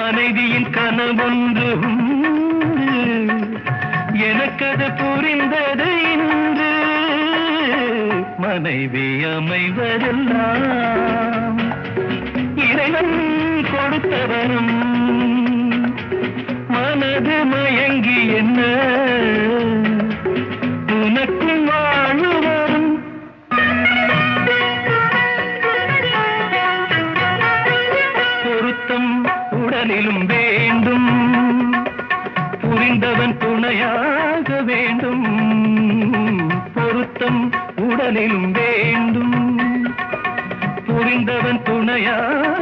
மனைவியின் கனவொன்று எனக்கது புரிந்தது இன்று. மனைவி அமைவதெல்லாம் இறைவன் கொடுத்தவனும் மனது மயங்கி என்ன உனக்கும் வாழுவரும். பொருத்தம் உடலிலும் வேண்டும், புரிந்தவன் துணையாக வேண்டும். பொருத்தம் உடலிலும் வேண்டும், புரிந்தவன் துணையாக